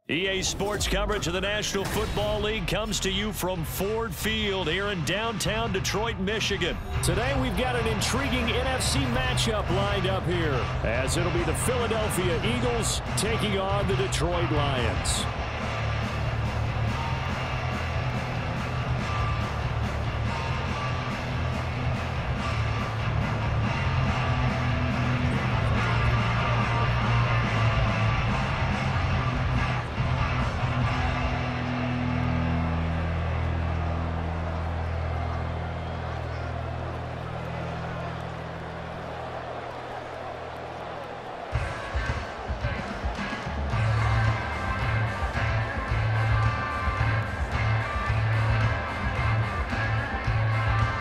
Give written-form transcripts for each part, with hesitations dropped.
EA Sports coverage of the National Football League comes to you from Ford Field here in downtown Detroit, Michigan. Today we've got an intriguing NFC matchup lined up here, as it'll be the Philadelphia Eagles taking on the Detroit Lions.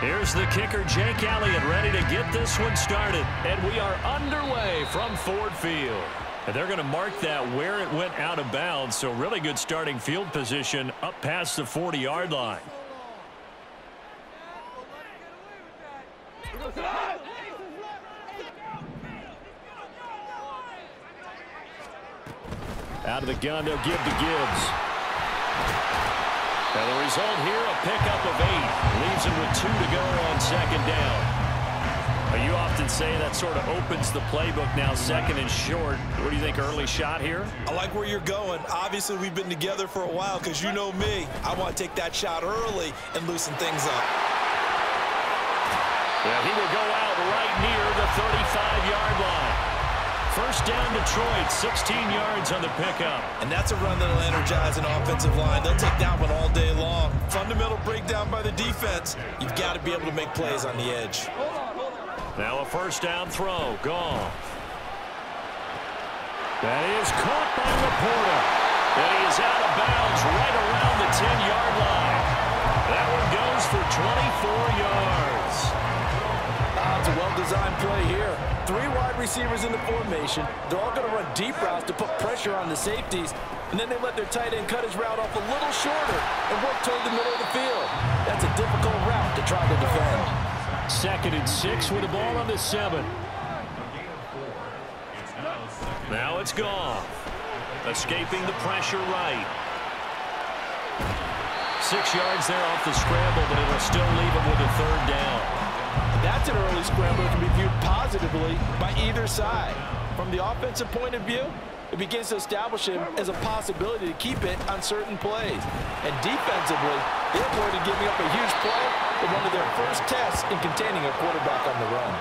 Here's the kicker, Jake Elliott, ready to get this one started. And we are underway from Ford Field. And they're going to mark that where it went out of bounds, so really good starting field position up past the 40-yard line. Out of the gun, they'll give to Gibbs. And the result here, a pickup of 8. Leaves him with 2 to go on second down. You often say that sort of opens the playbook now, second and short. What do you think, early shot here? I like where you're going. Obviously, we've been together for a while because you know me. I want to take that shot early and loosen things up. Yeah, he will go out right near the 35-yard line. First down, Detroit, 16 yards on the pickup. And that's a run that'll energize an offensive line. They'll take that one all day long. Fundamental breakdown by the defense. You've got to be able to make plays on the edge. Now a first down throw. Goff. That is caught by Laporta. And he is out of bounds right around the 10-yard line. That one goes for 24 yards. It's a well-designed play here. 3 wide receivers in the formation. They're all going to run deep routes to put pressure on the safeties, and then they let their tight end cut his route off a little shorter and work toward the middle of the field. That's a difficult route to try to defend. Second and 6 with the ball on the 7. Now it's Goff. Escaping the pressure right. 6 yards there off the scramble, but it'll still leave him with a third down. That's an early scramble that can be viewed positively by either side. From the offensive point of view, it begins to establish him as a possibility to keep it on certain plays. And defensively, they avoided giving up a huge play in one of their first tests in containing a quarterback on the run.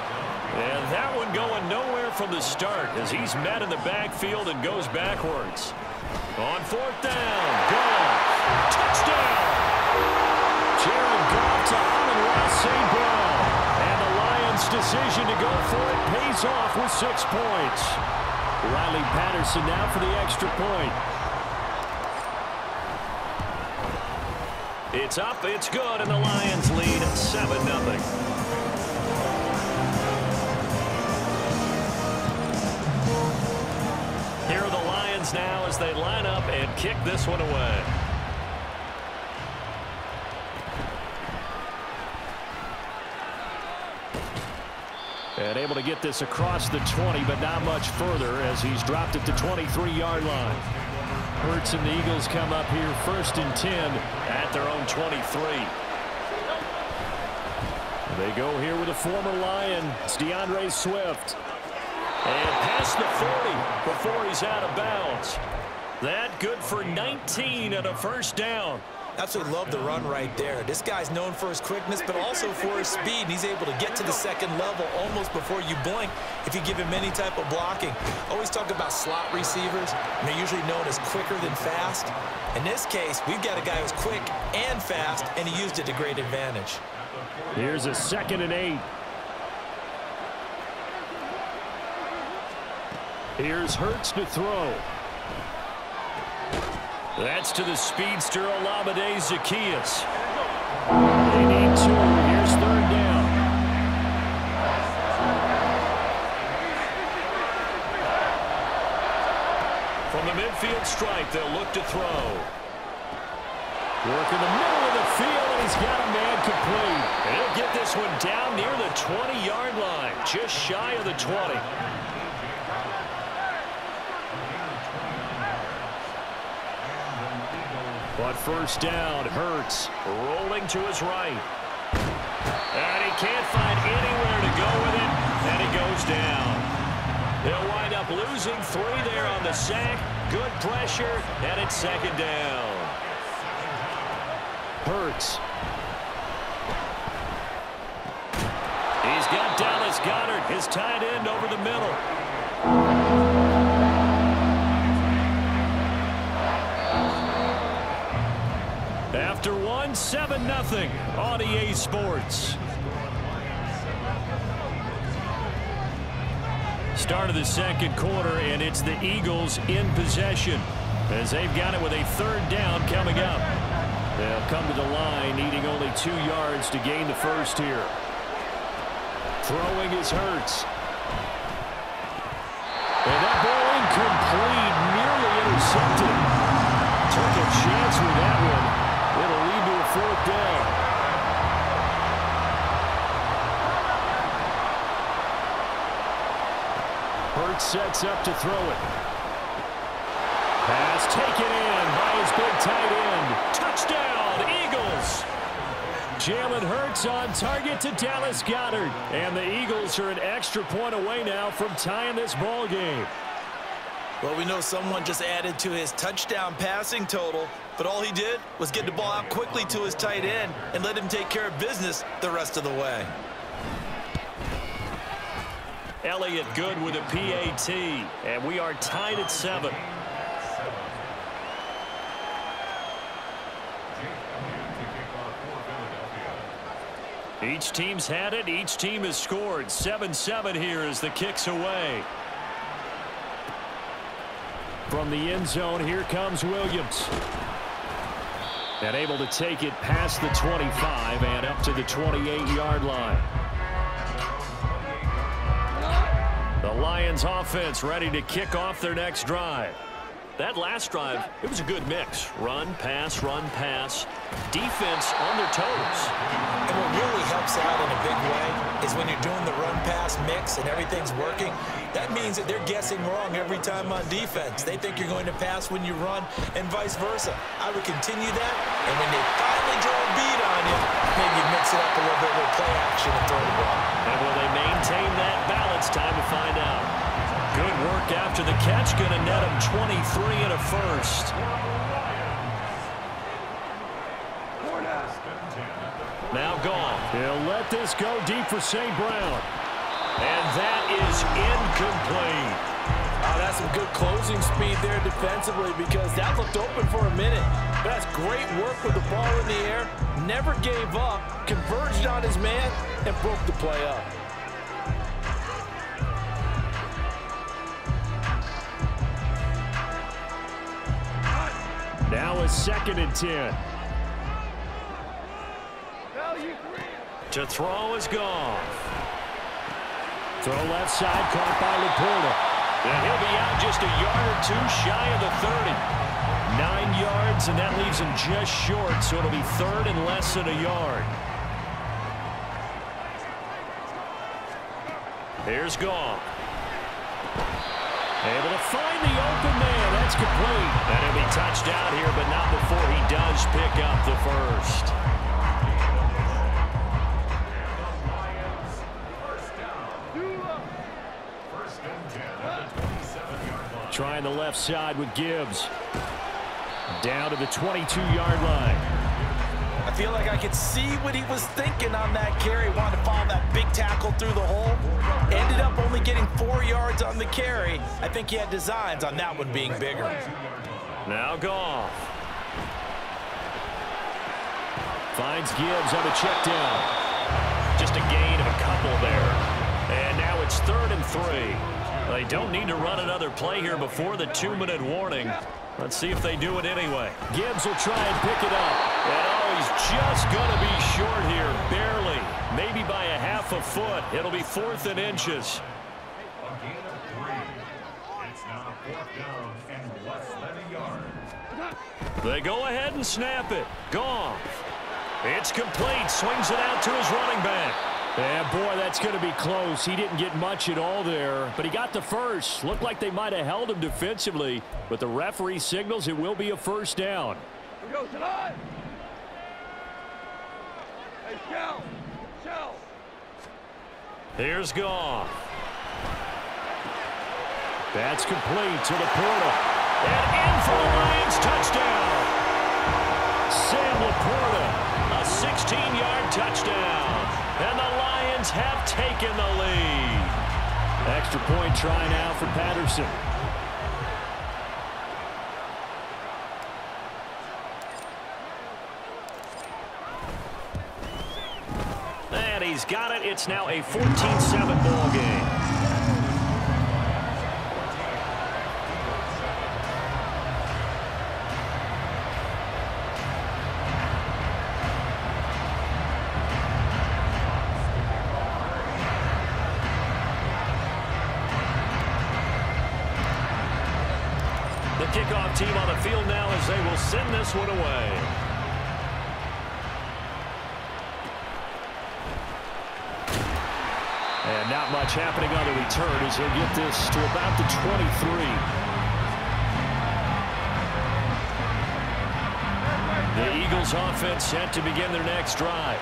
And that one going nowhere from the start as he's met in the backfield and goes backwards. On fourth down, Goff. Touchdown! Jared Goff to Amon-Ra St. Brown. And the Lions' decision to go for it pays off with 6 points. Riley Patterson now for the extra point. It's up, it's good, and the Lions lead 7-0. Here are the Lions now as they line up and kick this one away. And able to get this across the 20, but not much further as he's dropped it to 23-yard line. Hurts and the Eagles come up here first and 10 at their own 23. They go here with a former Lion. It's DeAndre Swift. And past the 40 before he's out of bounds. That good for 19 and a first down. Absolutely love the run right there. This guy's known for his quickness, but also for his speed. And he's able to get to the second level almost before you blink if you give him any type of blocking. Always talk about slot receivers, and they're usually known as quicker than fast. In this case, we've got a guy who's quick and fast, and he used it to great advantage. Here's a 2nd and 8. Here's Hurts to throw. That's to the speedster, Olamide Zaccheaus. They need 2. Here's third down. From the midfield stripe, they'll look to throw. Work in the middle of the field, and he's got a man complete. And he'll get this one down near the 20-yard line, just shy of the 20. But first down, Hurts rolling to his right. And he can't find anywhere to go with it, and he goes down. They'll wind up losing 3 there on the sack. Good pressure, and it's second down. Hurts. He's got Dallas Goedert, his tight end, over the middle. After one, 7-0 on EA Sports. Start of the second quarter, and it's the Eagles in possession as they've got it with a third down coming up. They'll come to the line needing only 2 yards to gain the first here. Throwing is Hurts. And that ball incomplete, nearly intercepted. Took a chance with that one. It'll lead to a fourth down. Hurts sets up to throw it. Pass taken in by his big tight end. Touchdown, Eagles! Jalen Hurts on target to Dallas Goedert. And the Eagles are an extra point away now from tying this ball game. Well, we know someone just added to his touchdown passing total, but all he did was get the ball out quickly to his tight end and let him take care of business the rest of the way. Elliott good with a PAT, and we are tied at 7. Each team's had it. Each team has scored. 7-7 here as the kick's away. From the end zone, here comes Williams. And able to take it past the 25 and up to the 28-yard line. The Lions offense ready to kick off their next drive. That last drive, it was a good mix. Run, pass, defense on their toes. And what really helps out in a big way is when you're doing the run-pass mix and everything's working, that means that they're guessing wrong every time on defense. They think you're going to pass when you run and vice versa. I would continue that, and when they finally draw a beat on you, maybe mix it up a little bit with play action and throw the ball. And will they maintain that balance? Time to find out. Good work after the catch. Going to net him 23 and a first. Now gone. He'll let this go deep for St. Brown. And that is incomplete. Oh, that's some good closing speed there defensively because that looked open for a minute. But that's great work with the ball in the air. Never gave up, converged on his man, and broke the play up. Now a 2nd and 10. To throw is gone. Throw left side, caught by Laporta. And he'll be out just a yard or 2 shy of the 30. 9 yards, and that leaves him just short, so it'll be 3rd and less than a yard. Here's Goff. Able to find the open man. That's complete. And he'll be touched down here, but not before he does pick up the first. Trying the left side with Gibbs. Down to the 22-yard line. I feel like I could see what he was thinking on that carry. Wanted to follow that big tackle through the hole. Ended up only getting 4 yards on the carry. I think he had designs on that one being bigger. Now Goff. Finds Gibbs on a check down. Just a gain of a couple there. And now it's 3rd and 3. They don't need to run another play here before the 2-minute warning. Let's see if they do it anyway. Gibbs will try and pick it up. And oh, he's just going to be short here, barely. Maybe by a half a foot. It'll be 4th and inches. They go ahead and snap it. Goff. It's complete. Swings it out to his running back. And boy, that's going to be close. He didn't get much at all there, but he got the first. Looked like they might have held him defensively, but the referee signals it will be a first down. go tonight. Hey, Shell. Here's Goff. That's complete to the portal. And in for the Lions touchdown. Sam Laporta, a 16-yard touchdown. And the Lions have taken the lead. Extra point try now for Patterson. And he's got it. It's now a 14-7 ball game. The kickoff team on the field now as they will send this one away. And not much happening on the return as he'll get this to about the 23. The Eagles offense set to begin their next drive.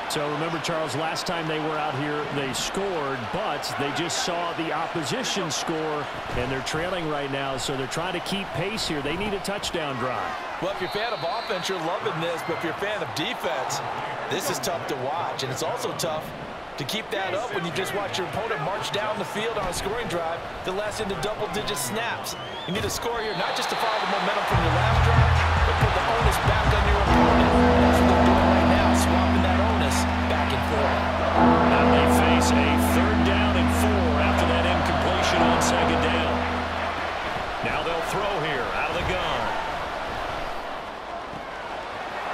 So remember, Charles, last time they were out here, they scored, but they just saw the opposition score, and they're trailing right now, so they're trying to keep pace here. They need a touchdown drive. Well, if you're a fan of offense, you're loving this, but if you're a fan of defense, this is tough to watch, and it's also tough to keep that up when you just watch your opponent march down the field on a scoring drive that lasts into double-digit snaps. You need a score here, not just to follow the momentum from your last drive, but put the onus back on your opponent. That's what they're doing right now, swapping that onus back and forth. Now they face a 3rd down and 4 after that incompletion on 2nd down. Now they'll throw here out of the gun.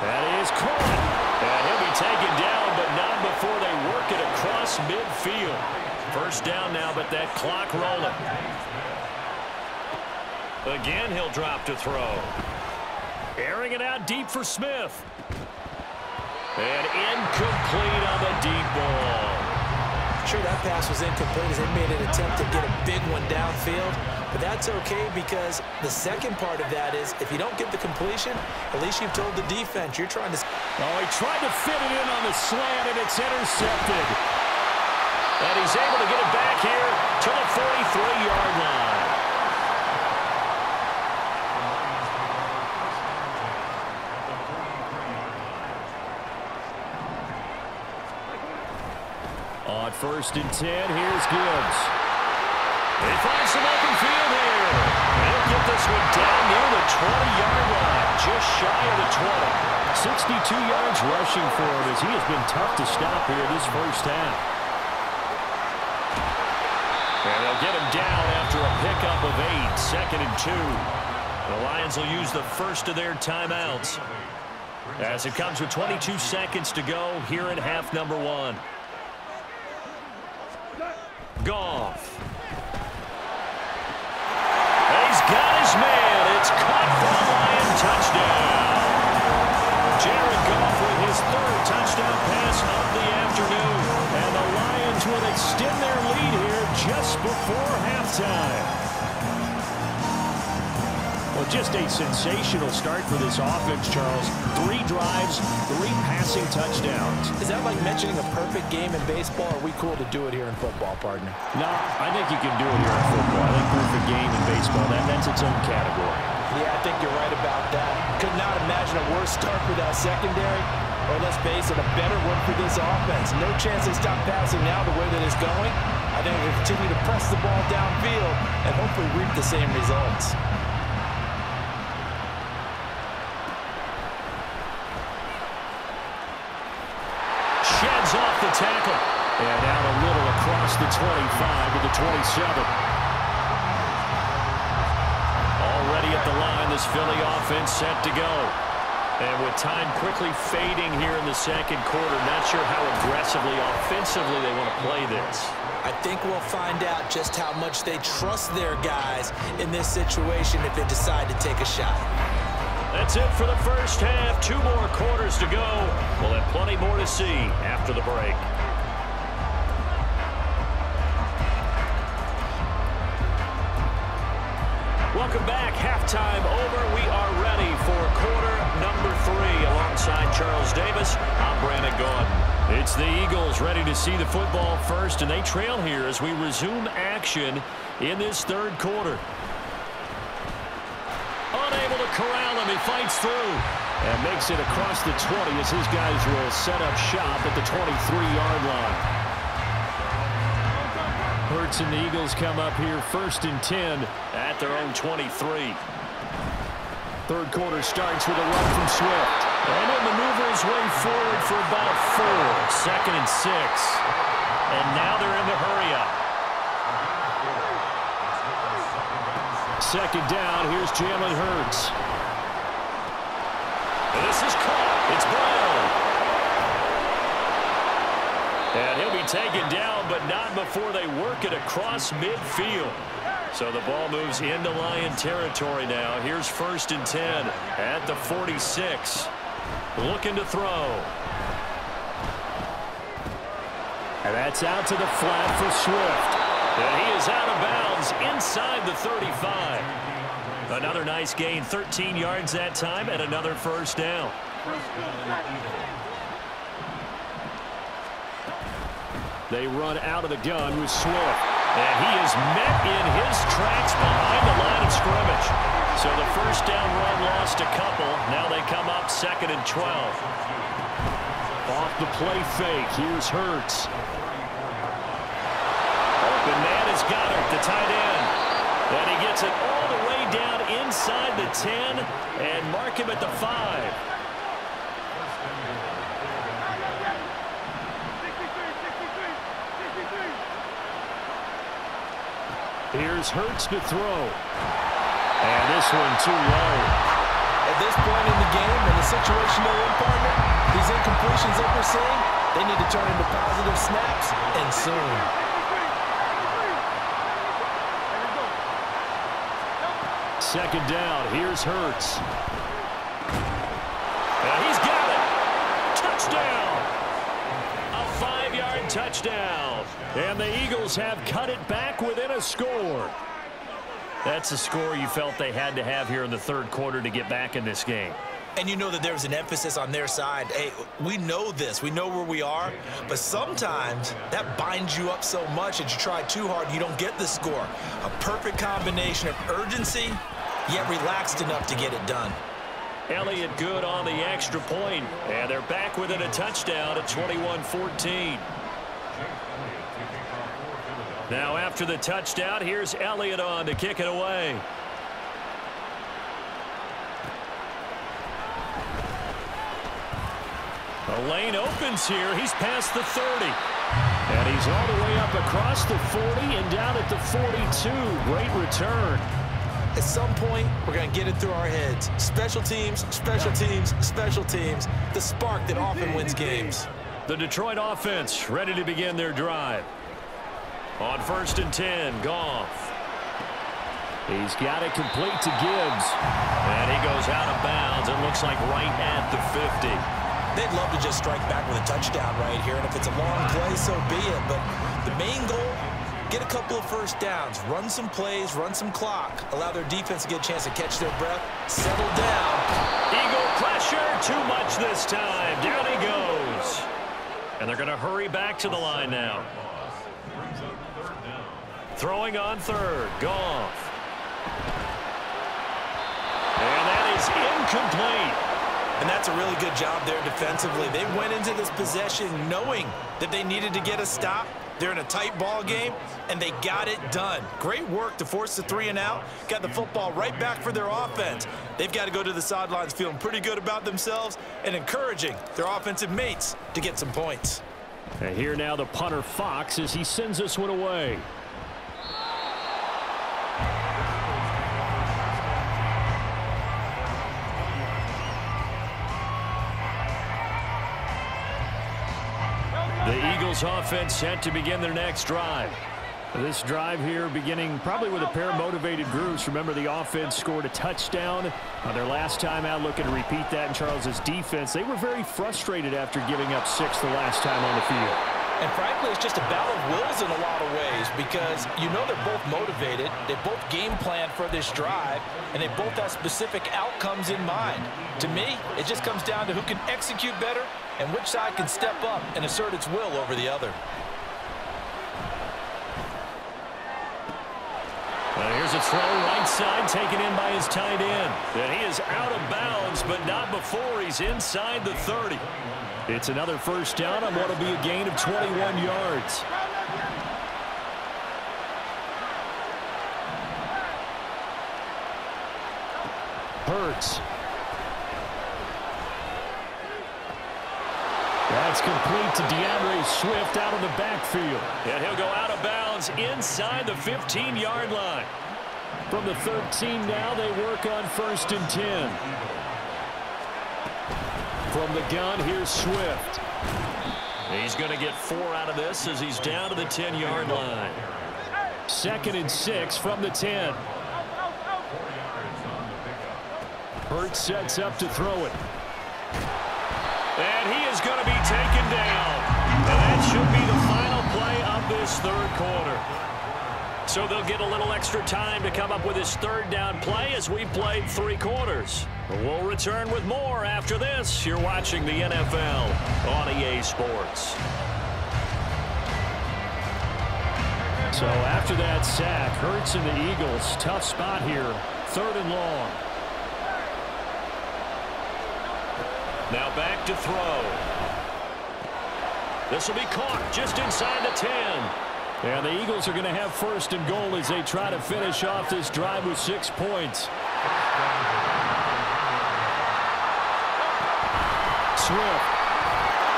That is caught. And he'll be taken down, but not before they work it across midfield. 1st down now, but that clock rolling. Again, he'll drop to throw. Airing it out deep for Smith. And incomplete on the deep ball. Sure, that pass was incomplete as they made an attempt to get a big one downfield. But that's okay because the second part of that is if you don't get the completion, at least you've told the defense you're trying to... Oh, he tried to fit it in on the slant, and it's intercepted. And he's able to get it back here to the 43-yard line. On 1st and 10, here's Gibbs. They find some open field here. They'll get this one down near the 20-yard line, just shy of the 20. 62 yards rushing for him as he has been tough to stop here this 1st half. And they'll get him down after a pickup of 8, 2nd and 2. The Lions will use the first of their timeouts as it comes with 22 seconds to go here in half number 1. Goff. He's got his man. It's caught for a Lion touchdown. Jared Goff with his 3rd touchdown pass of the afternoon. And the Lions will extend their lead here just before halftime. Well, just a sensational start for this offense, Charles. 3 drives, 3 passing touchdowns. Is that like mentioning a perfect game in baseball, or are we cool to do it here in football, partner? No, I think you can do it here in football. I think perfect game in baseball, that's its own category. Yeah, I think you're right about that. Could not imagine a worse start for that secondary, or let's face it, a better one for this offense. No chance they stop passing now the way that it's going. I think they'll continue to press the ball downfield and hopefully reap the same results. Sheds off the tackle. And out a little across the 25 to the 27. Already at the line, this Philly offense set to go. And with time quickly fading here in the 2nd quarter, not sure how aggressively, offensively they want to play this. I think we'll find out just how much they trust their guys in this situation if they decide to take a shot. That's it for the 1st half. 2 more quarters to go. We'll have plenty more to see after the break. Welcome back. Halftime over. We are ready for quarter number 3. Alongside Charles Davis, I'm Brandon Gaudin. It's the Eagles ready to see the football first, and they trail here as we resume action in this third quarter. Unable to corral him. He fights through. And makes it across the 20 as his guys will set up shop at the 23-yard line. Hurts and the Eagles come up here 1st and 10 at their own 23. Third quarter starts with a run from Swift. And he'll maneuver his way forward for about 4. 2nd and 6. And now they're in the hurry-up. Second down, here's Jalen Hurts. And this is caught. It's Brown. And he'll be taken down, but not before they work it across midfield. So the ball moves into Lion territory now. Here's 1st and 10 at the 46. Looking to throw. And that's out to the flat for Swift. And he is out of bounds inside the 35. Another nice gain, 13 yards that time, and another first down. They run out of the gun with Swift. And he is met in his tracks behind the line of scrimmage. So the first down run lost a couple. Now they come up 2nd and 12. Off the play fake. Here's Hurts. Open man is Goddard, the tight end. And he gets it all the way down inside the 10 and mark him at the 5. Here's Hurts to throw. And this one too low. At this point in the game, in the situation they're in, partner, these incompletions that we're seeing, they need to turn into positive snaps, and soon. Second down. Here's Hurts. And he's got it. Touchdown. A 5-yard touchdown. And the Eagles have cut it back within a score. That's a score you felt they had to have here in the third quarter to get back in this game. And you know that there was an emphasis on their side. Hey, we know this. We know where we are. But sometimes that binds you up so much that you try too hard, you don't get the score. A perfect combination of urgency, yet relaxed enough to get it done. Elliott good on the extra point. And they're back within a touchdown at 21-14. Now after the touchdown, here's Elliott on to kick it away. The lane opens here. He's past the 30. And he's all the way up across the 40 and down at the 42. Great return. At some point, we're going to get it through our heads. Special teams, special teams, special teams. The spark that often wins games. The Detroit offense ready to begin their drive. On 1st and 10, Goff. He's got it complete to Gibbs. And he goes out of bounds. It looks like right at the 50. They'd love to just strike back with a touchdown right here. And if it's a long play, so be it. But the main goal, get a couple of first downs. Run some plays, run some clock. Allow their defense to get a chance to catch their breath. Settle down. Eagle pressure. Too much this time. Down he goes. And they're going to hurry back to the line now. Throwing on third, Goff. And that is incomplete. And that's a really good job there defensively. They went into this possession knowing that they needed to get a stop. They're in a tight ball game, and they got it done. Great work to force the 3 and out. Got the football right back for their offense. They've got to go to the sidelines feeling pretty good about themselves and encouraging their offensive mates to get some points. And here now the punter Fox as he sends this one away. The Eagles offense set to begin their next drive. This drive here beginning probably with a pair of motivated groups. Remember, the offense scored a touchdown on their last time out, looking to repeat that in Charles's defense. They were very frustrated after giving up 6 the last time on the field. And frankly, it's just a battle of wills in a lot of ways because you know they're both motivated, they both game plan for this drive, and they both have specific outcomes in mind. To me, it just comes down to who can execute better and which side can step up and assert its will over the other. Here's a throw right side taken in by his tight end. And he is out of bounds, but not before he's inside the 30. It's another first down on what will be a gain of 21 yards. Hurts. That's complete to DeAndre Swift out of the backfield. And he'll go out of bounds inside the 15-yard line. From the 13 now, they work on 1st and 10. From the gun, here's Swift. He's going to get 4 out of this as he's down to the 10-yard line. 2nd and 6 from the 10. Hurts sets up to throw it. And he is going to be taken down. And that should be the final play of this 3rd quarter. So they'll get a little extra time to come up with his 3rd down play as we played 3 quarters. We'll return with more after this. You're watching the NFL on EA Sports. So after that sack, Hurts and the Eagles, tough spot here, 3rd and long. Now back to throw. This will be caught just inside the 10. And the Eagles are going to have 1st and goal as they try to finish off this drive with 6 points. Swift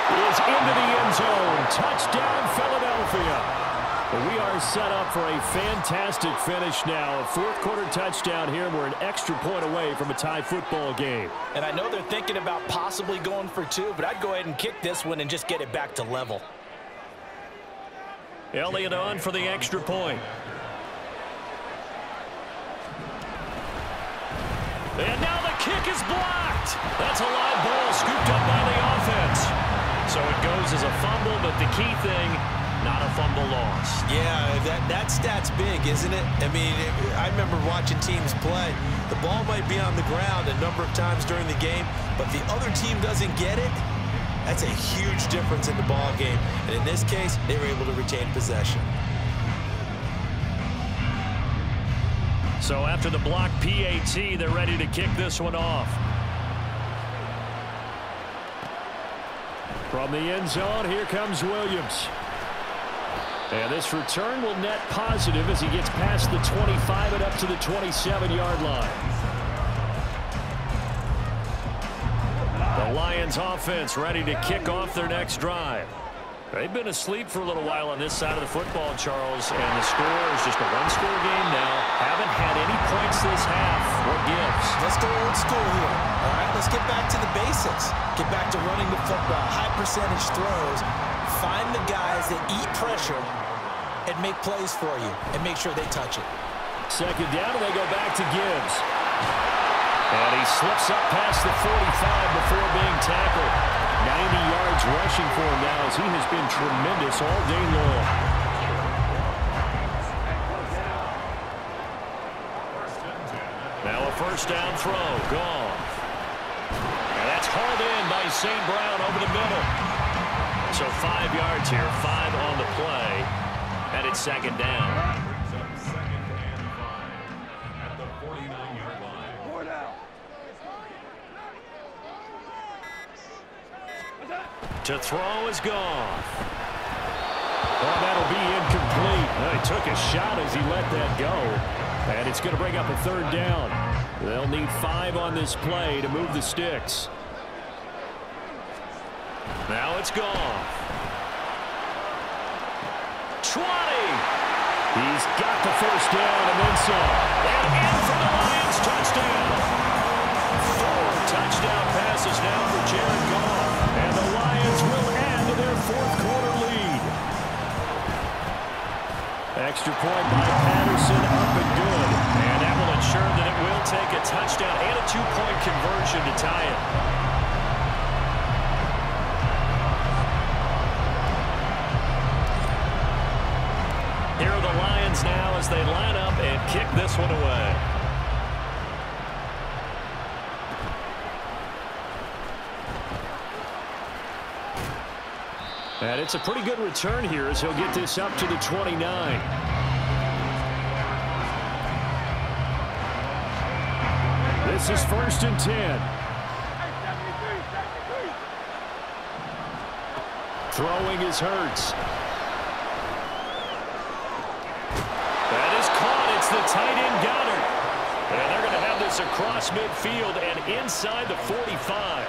is into the end zone. Touchdown, Philadelphia. We are set up for a fantastic finish now. A 4th quarter touchdown here. We're an extra point away from a tie football game. And I know they're thinking about possibly going for 2, but I'd go ahead and kick this one and just get it back to level. Elliott on for the extra point. And now the kick is blocked. That's a live ball scooped up by the offense. So it goes as a fumble, but the key thing, not a fumble loss. Yeah, that stat's big, isn't it? I mean, I remember watching teams play. The ball might be on the ground a number of times during the game, but the other team doesn't get it. That's a huge difference in the ball game. And in this case, they were able to retain possession. So after the block PAT, they're ready to kick this one off. From the end zone, here comes Williams. And this return will net positive as he gets past the 25 and up to the 27-yard line. The Lions offense ready to kick off their next drive. They've been asleep for a little while on this side of the football, Charles, and the score is just a 1-score game now. Haven't had any points this half. What gives? Let's go old school here. All right, let's get back to the basics. Get back to running the football, high percentage throws. Find the guys that eat pressure and make plays for you and make sure they touch it. 2nd down, and they go back to Gibbs. And he slips up past the 45 before being tackled. 90 yards rushing for him now as he has been tremendous all day long. Now a 1st down throw. Gone. And that's hauled in by St. Brown over the middle. So 5 yards here, 5 on the play. And it's 2nd down. To throw is gone. Well, that'll be incomplete. He took a shot as he let that go. And it's going to bring up a 3rd down. They'll need 5 on this play to move the sticks. Now it's gone. 20. He's got the 1st down and then some. And in for the Lions touchdown. 4 touchdown passes now for Jared Goff. And the Lions will add to their 4th quarter lead. Extra point by Patterson, up and good. And that will ensure that it will take a touchdown and a 2-point conversion to tie it. the Lions now as they line up and kick this one away. And it's a pretty good return here as he'll get this up to the 29. This is 1st and 10. Throwing is Hurts. That is caught. It's the tight end Goddard. And they're going to have this across midfield and inside the 45.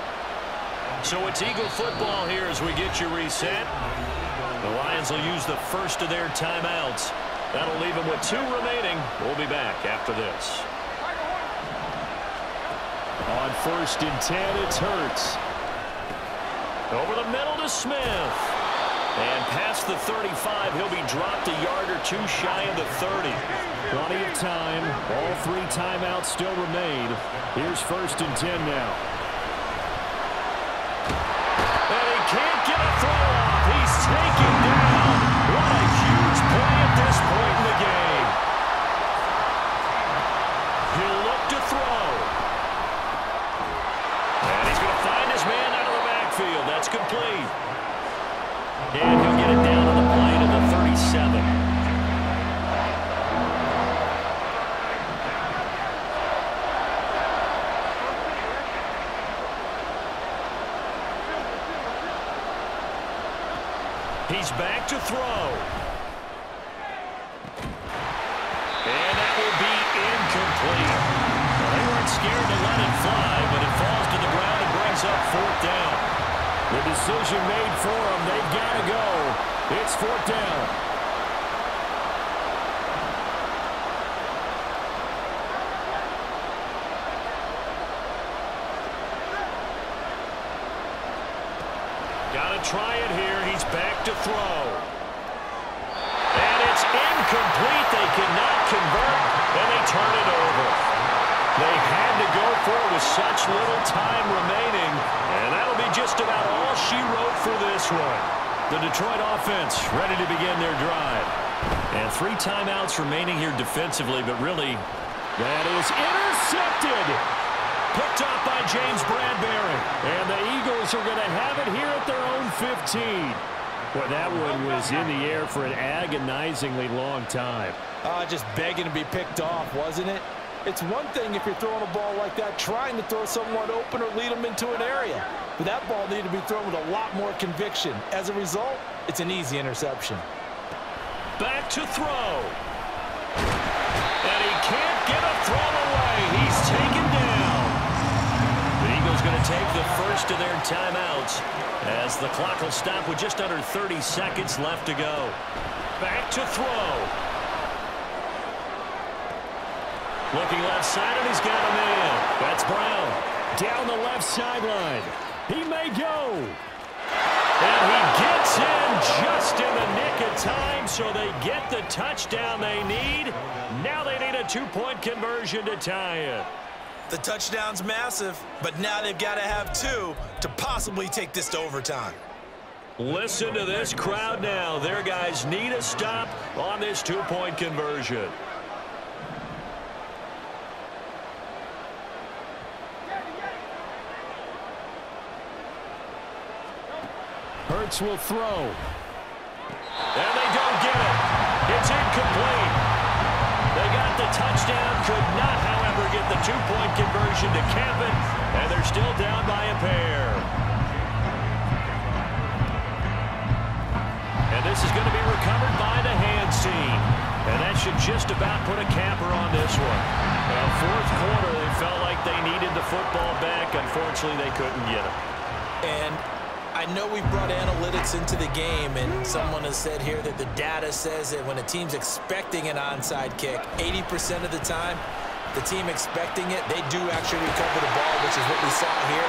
So it's Eagle football here as we get you reset. The Lions will use the first of their timeouts. That'll leave them with 2 remaining. We'll be back after this. On 1st and 10, it's Hurts. Over the middle to Smith. And past the 35, he'll be dropped a yard or 2 shy of the 30. Plenty of time. All 3 timeouts still remain. Here's 1st and 10 now. And he can't get a throw off. He's taken down. What a huge play at this point in the game. He'll look to throw. And he's going to find his man out of the backfield. That's complete. And he'll get it down on the play to the 37. He's back to throw. And that will be incomplete. Well, they weren't scared to let it fly, but it falls to the ground and brings up 4th down. The decision made for them. They've got to go. It's 4th down. Got to try it here. He's back to throw. And it's incomplete. They cannot convert, and they turn it over. They had to go for it with such little time remaining, and that'll be just about all she wrote for this one. The Detroit offense ready to begin their drive. And 3 timeouts remaining here defensively, but really, that is intercepted. Picked up by James Bradbury. And the Eagles are going to have it here at their own 15. Well, that one was in the air for an agonizingly long time. Just begging to be picked off, wasn't it? It's one thing if you're throwing a ball like that, trying to throw someone open or lead them into an area. But that ball needed to be thrown with a lot more conviction. As a result, it's an easy interception. Back to throw. And he can't get a throw away. He's taken down. The Eagles going to take the first of their timeouts as the clock will stop with just under 30 seconds left to go. Back to throw. Looking left side, and he's got a man. That's Brown. Down the left sideline. He may go. And he gets in just in the nick of time, so they get the touchdown they need. Now they need a 2-point conversion to tie it. The touchdown's massive, but now they've got to have 2 to possibly take this to overtime. Listen to this crowd now. Their guys need a stop on this 2-point conversion. Hurts will throw. And they don't get it. It's incomplete. They got the touchdown, could not, however, get the 2-point conversion to cap it, and they're still down by a pair. And this is going to be recovered by the hands team. And that should just about put a capper on this one. Well, 4th quarter, they felt like they needed the football back. Unfortunately, they couldn't get it. And I know we brought analytics into the game, and someone has said here that the data says that when a team's expecting an onside kick, 80% of the time, the team expecting it, they do actually recover the ball, which is what we saw here.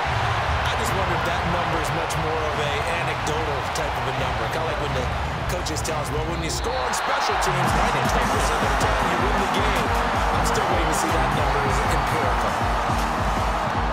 I just wonder if that number is much more of an anecdotal type of a number. Kind of like when the coaches tell us, well, when you score on special teams, 93% of the time you win the game. I'm still waiting to see that number as empirical.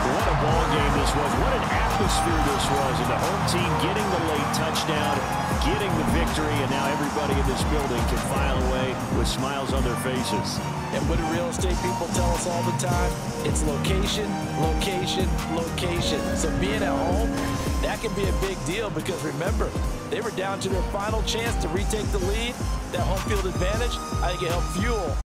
What a ball game this was. What an atmosphere this was. And the home team getting the late touchdown, getting the victory, and now everybody in this building can file away with with smiles on their faces. And what do real estate people tell us all the time? It's location, location, location. So being at home, that can be a big deal because remember, they were down to their final chance to retake the lead. That home field advantage, I think it helped fuel